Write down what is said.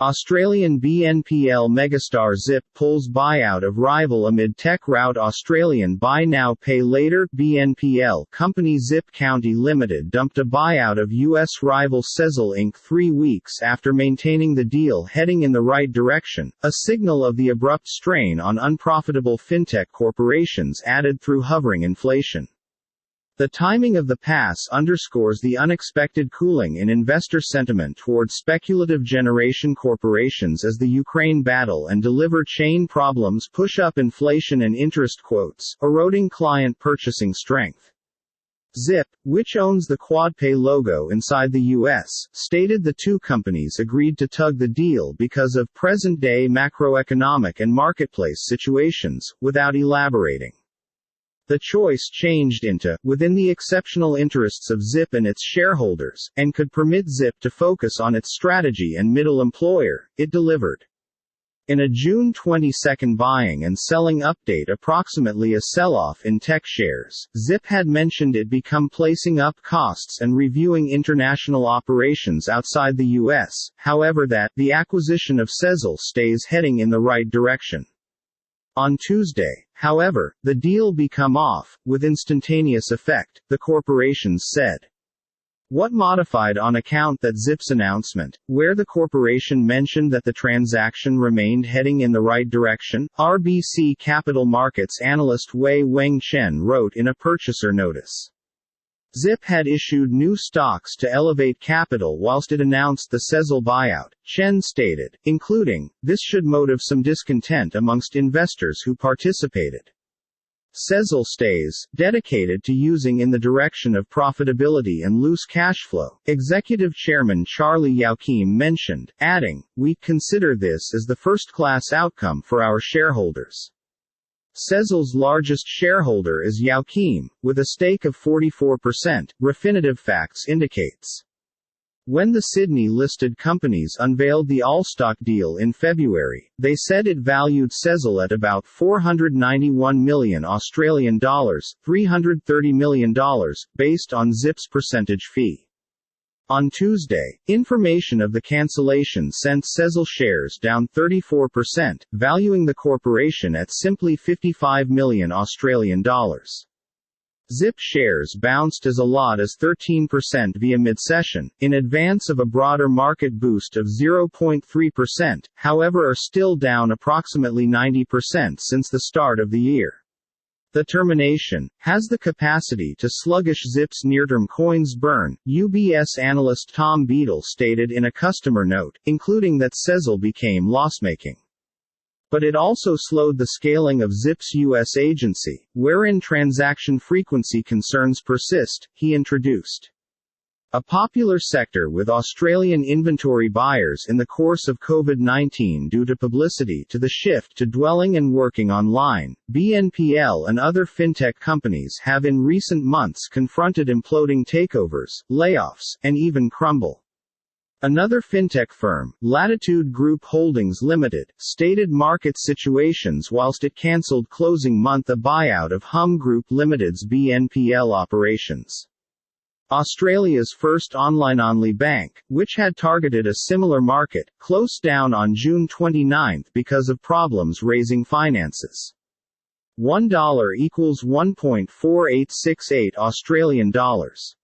Australian BNPL Megastar Zip pulls buyout of rival amid tech Rout. Australian Buy Now Pay Later BNPL company Zip County Limited dumped a buyout of U.S. rival Sezzle Inc. 3 weeks after maintaining the deal heading in the right direction, a signal of the abrupt strain on unprofitable fintech corporations added through hovering inflation. The timing of the pass underscores the unexpected cooling in investor sentiment toward speculative generation corporations as the Ukraine battle and deliver chain problems push up inflation and interest quotes, eroding client purchasing strength. Zip, which owns the QuadPay logo inside the U.S., stated the two companies agreed to tug the deal because of present-day macroeconomic and marketplace situations, without elaborating. The choice changed into, within the exceptional interests of Zip and its shareholders, and could permit Zip to focus on its strategy and middle employer, it delivered. In a June 22 buying and selling update, approximately a sell-off in tech shares, Zip had mentioned it become placing up costs and reviewing international operations outside the U.S., however that, the acquisition of Sezzle stays heading in the right direction. On Tuesday, however, the deal become off, with instantaneous effect, the corporations said. What modified on account that Zip's announcement, where the corporation mentioned that the transaction remained heading in the right direction, RBC Capital Markets analyst Wei Weng Chen wrote in a purchaser notice. Zip had issued new stocks to elevate capital whilst it announced the Sezzle buyout, Chen stated, including, this should motive some discontent amongst investors who participated. Sezzle stays dedicated to using in the direction of profitability and loose cash flow, Executive Chairman Charlie Youakim mentioned, adding, we consider this as the first-class outcome for our shareholders. Sezzle's largest shareholder is Youakim, with a stake of 44%, Refinitiv Facts indicates. When the Sydney-listed companies unveiled the all-stock deal in February, they said it valued Sezzle at about $491 million Australian dollars, $330 million, based on Zip's percentage fee. On Tuesday, information of the cancellation sent Sezzle shares down 34%, valuing the corporation at simply $55 million Australian dollars. Zip shares bounced as a lot as 13% via mid-session, in advance of a broader market boost of 0.3%, however are still down approximately 90% since the start of the year. The termination has the capacity to sluggish Zip's near-term coins burn, UBS analyst Tom Beadle stated in a customer note, including that Sezzle became loss-making. But it also slowed the scaling of Zip's U.S. agency, wherein transaction frequency concerns persist, he introduced. A popular sector with Australian inventory buyers in the course of COVID-19 due to publicity to the shift to dwelling and working online, BNPL and other fintech companies have in recent months confronted imploding takeovers, layoffs, and even crumble. Another fintech firm, Latitude Group Holdings Limited, stated market situations whilst it cancelled closing month a buyout of Hum Group Limited's BNPL operations. Australia's first online-only bank, which had targeted a similar market, closed down on June 29 because of problems raising finances. $1 equals 1.4868 Australian dollars.